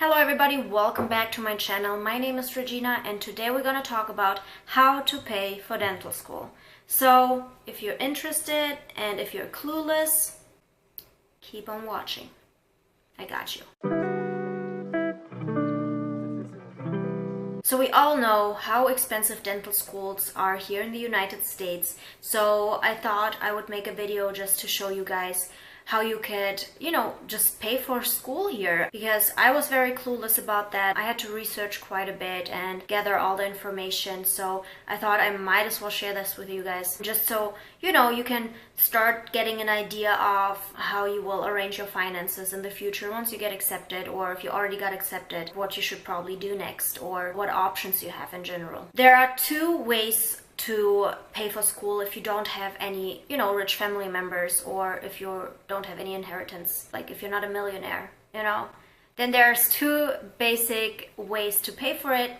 Hello everybody, welcome back to my channel. My name is Regina and today we're going to talk about how to pay for dental school. So if you're interested and if you're clueless, keep on watching. I got you. So we all know how expensive dental schools are here in the United States. So I thought I would make a video just to show you guys how you could, just pay for school here, because I was very clueless about that. I had to research quite a bit and gather all the information, so I thought I might as well share this with you guys, just so you can start getting an idea of how you will arrange your finances in the future once you get accepted, or if you already got accepted, what you should probably do next, or what options you have in general. There are two ways to pay for school if you don't have any, rich family members, or if you don't have any inheritance, like if you're not a millionaire, then there's two basic ways to pay for it.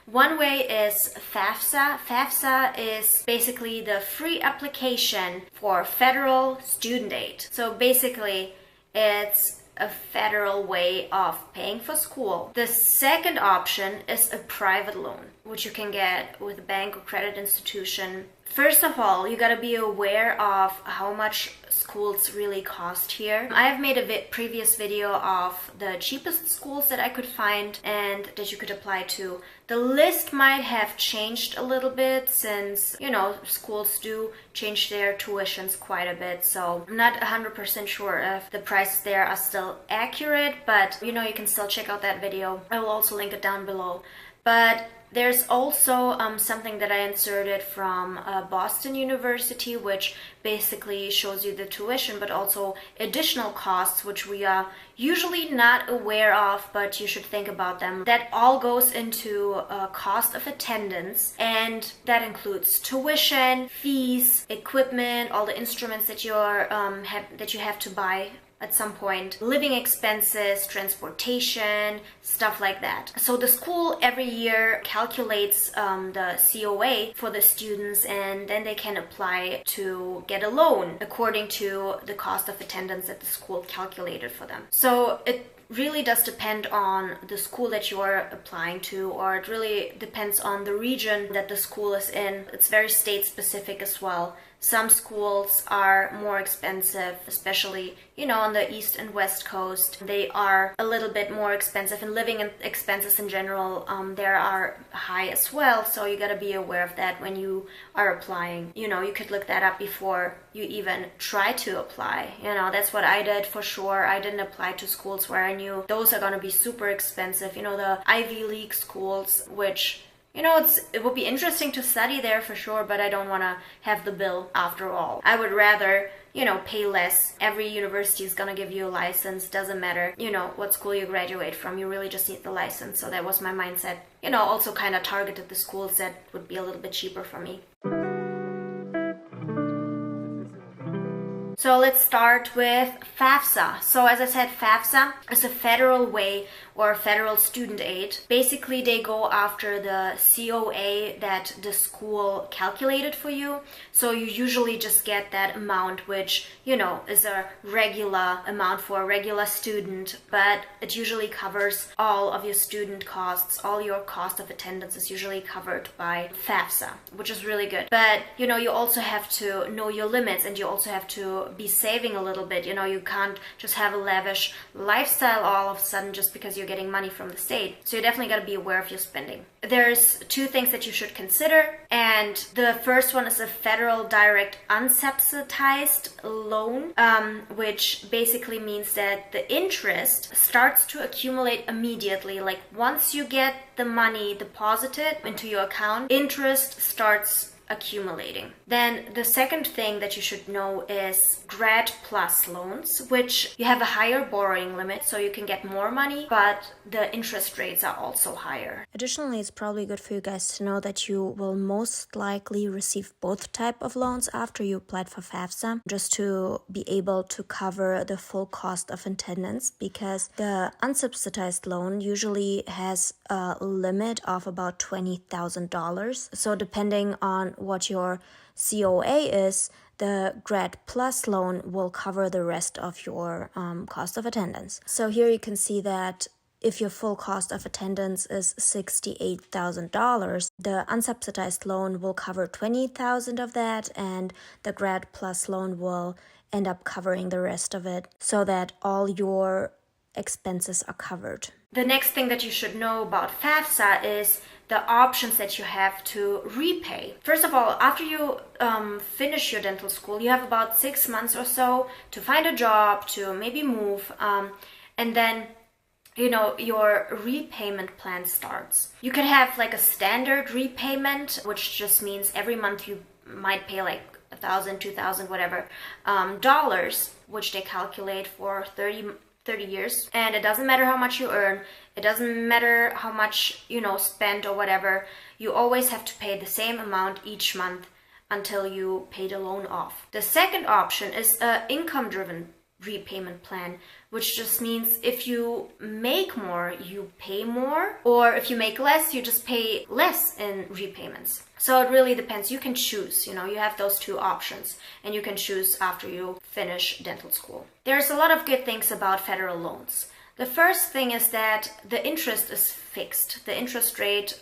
One way is FAFSA. FAFSA is basically the free application for federal student aid. So basically, it's a federal way of paying for school. The second option is a private loan, which you can get with a bank or credit institution. First of all, you gotta be aware of how much schools really cost here. I have made a previous video of the cheapest schools that I could find and that you could apply to. The list might have changed a little bit since, schools do change their tuitions quite a bit. So I'm not 100% sure if the prices there are still accurate, but you can still check out that video. I will also link it down below. But there's also something that I inserted from Boston University, which basically shows you the tuition, but also additional costs, which we are usually not aware of, but you should think about them. That all goes into cost of attendance, and that includes tuition, fees, equipment, all the instruments that you have to buy at some point, living expenses, transportation, stuff like that. So the school every year calculates the COA for the students, and then they can apply to get a loan according to the cost of attendance that the school calculated for them. So it really does depend on the school that you are applying to, or it really depends on the region that the school is in. It's very state specific as well. Some schools are more expensive, especially, on the East and West Coast. They are a little bit more expensive, and living expenses in general, there are high as well. So you got to be aware of that when you are applying. You could look that up before you even try to apply. That's what I did for sure. I didn't apply to schools where I knew those are going to be super expensive. The Ivy League schools, which it would be interesting to study there for sure, but I don't want to have the bill after all. I would rather, pay less. Every university is going to give you a license. Doesn't matter, what school you graduate from. You really just need the license. So that was my mindset. Also kind of targeted the schools that would be a little bit cheaper for me. So let's start with FAFSA. So as I said, FAFSA is a federal way, or federal student aid. Basically, they go after the COA that the school calculated for you. So you usually just get that amount, which, is a regular amount for a regular student, but it usually covers all of your student costs. All your cost of attendance is usually covered by FAFSA, which is really good. But, you also have to know your limits, and you also have to be saving a little bit. You can't just have a lavish lifestyle all of a sudden just because you're getting money from the state. So you definitely got to be aware of your spending. There's two things that you should consider, and the first one is a federal direct unsubsidized loan, which basically means that the interest starts to accumulate immediately. Like once you get the money deposited into your account, interest starts accumulating. Then the second thing that you should know is Grad Plus loans, which you have a higher borrowing limit, so you can get more money, but the interest rates are also higher. Additionally, it's probably good for you guys to know that you will most likely receive both type of loans after you applied for FAFSA, just to be able to cover the full cost of attendance, because the unsubsidized loan usually has a limit of about $20,000. So depending on what your COA is, the Grad Plus loan will cover the rest of your cost of attendance. So here you can see that if your full cost of attendance is $68,000, the unsubsidized loan will cover $20,000 of that, and the Grad Plus loan will end up covering the rest of it so that all your expenses are covered. The next thing that you should know about FAFSA is the options that you have to repay. First of all, after you finish your dental school, you have about 6 months or so to find a job, to maybe move, and then your repayment plan starts. You can have like a standard repayment, which just means every month you might pay like $1,000, $2,000, whatever, dollars, which they calculate for 30 years. And it doesn't matter how much you earn, it doesn't matter how much spend or whatever, you always have to pay the same amount each month until you pay the loan off. The second option is an income-driven repayment plan, which just means if you make more, you pay more, or if you make less, you just pay less in repayments. So it really depends. You can choose, you have those two options, and you can choose after you finish dental school. There's a lot of good things about federal loans. The first thing is that the interest is fixed. The interest rate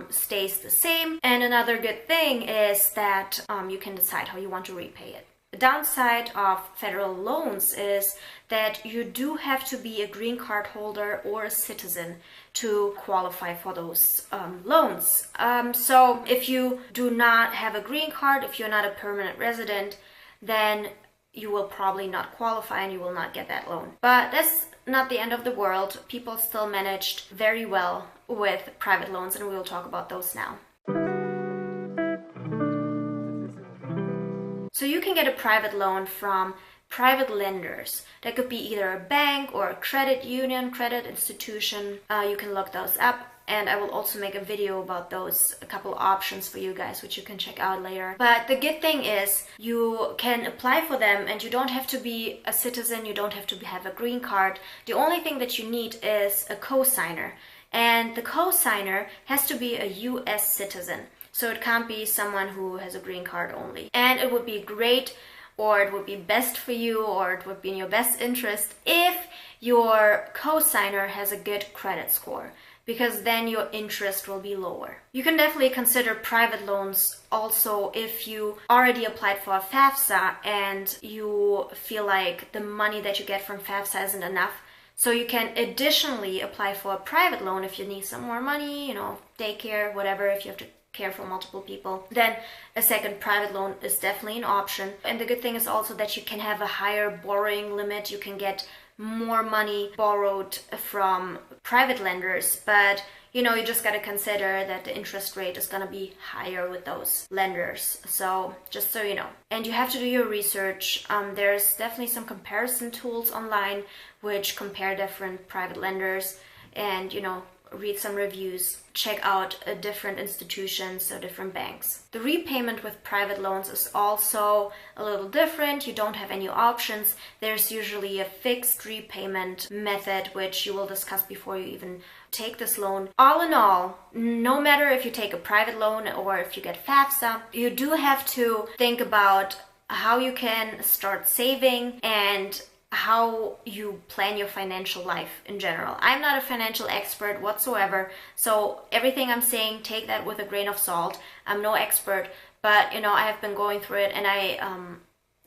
stays the same. And another good thing is that you can decide how you want to repay it. The downside of federal loans is that you do have to be a green card holder or a citizen to qualify for those loans. So if you do not have a green card, if you're not a permanent resident, then you will probably not qualify and you will not get that loan. But that's not the end of the world. People still managed very well with private loans, and we will talk about those now. So you can get a private loan from private lenders. That could be either a bank or a credit union, credit institution. You can look those up, and I will also make a video about those, a couple options for you guys, which you can check out later. But the good thing is you can apply for them, and you don't have to be a citizen, you don't have to have a green card. The only thing that you need is a co-signer, and the co-signer has to be a US citizen. So it can't be someone who has a green card only. And it would be great, or it would be best for you, or it would be in your best interest if your co-signer has a good credit score, because then your interest will be lower. You can definitely consider private loans also if you already applied for FAFSA and you feel like the money that you get from FAFSA isn't enough. So you can additionally apply for a private loan if you need some more money, daycare, whatever, if you have to care for multiple people. Then a second private loan is definitely an option. And the good thing is also that you can have a higher borrowing limit. You can get more money borrowed from private lenders, but you just got to consider that the interest rate is going to be higher with those lenders. So just so you know. And you have to do your research. There's definitely some comparison tools online which compare different private lenders, and read some reviews, check out different institutions or different banks. The repayment with private loans is also a little different. You don't have any options. There's usually a fixed repayment method, which you will discuss before you even take this loan. All in all, no matter if you take a private loan or if you get FAFSA, you do have to think about how you can start saving and how you plan your financial life in general. I'm not a financial expert whatsoever, so everything I'm saying, take that with a grain of salt. I'm no expert, but I have been going through it, and I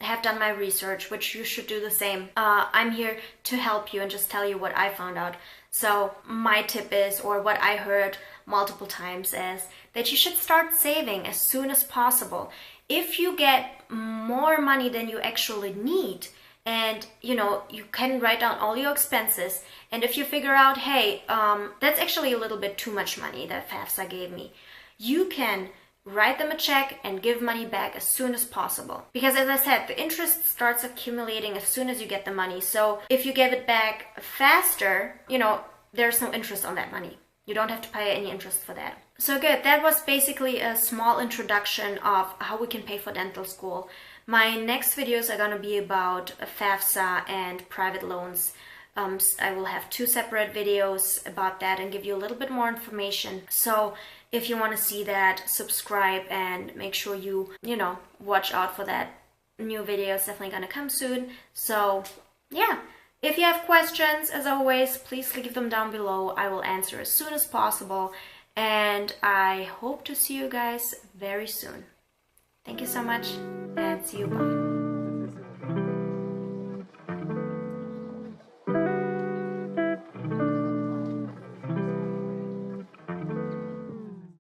have done my research, which you should do the same. I'm here to help you and just tell you what I found out. So my tip is, or what I heard multiple times, is that you should start saving as soon as possible. If you get more money than you actually need, and you can write down all your expenses, and if you figure out, hey, that's actually a little bit too much money that FAFSA gave me, you can write them a check and give money back as soon as possible. Because as I said, the interest starts accumulating as soon as you get the money. So if you give it back faster, there's no interest on that money. You don't have to pay any interest for that. So good, that was basically a small introduction of how we can pay for dental school. My next videos are going to be about FAFSA and private loans. I will have 2 separate videos about that and give you a little bit more information. So if you want to see that, subscribe and make sure you watch out for that. New video is definitely going to come soon. So yeah, If you have questions, as always, please leave them down below. I will answer as soon as possible, and I hope to see you guys very soon. Thank you so much, and see you. Bye.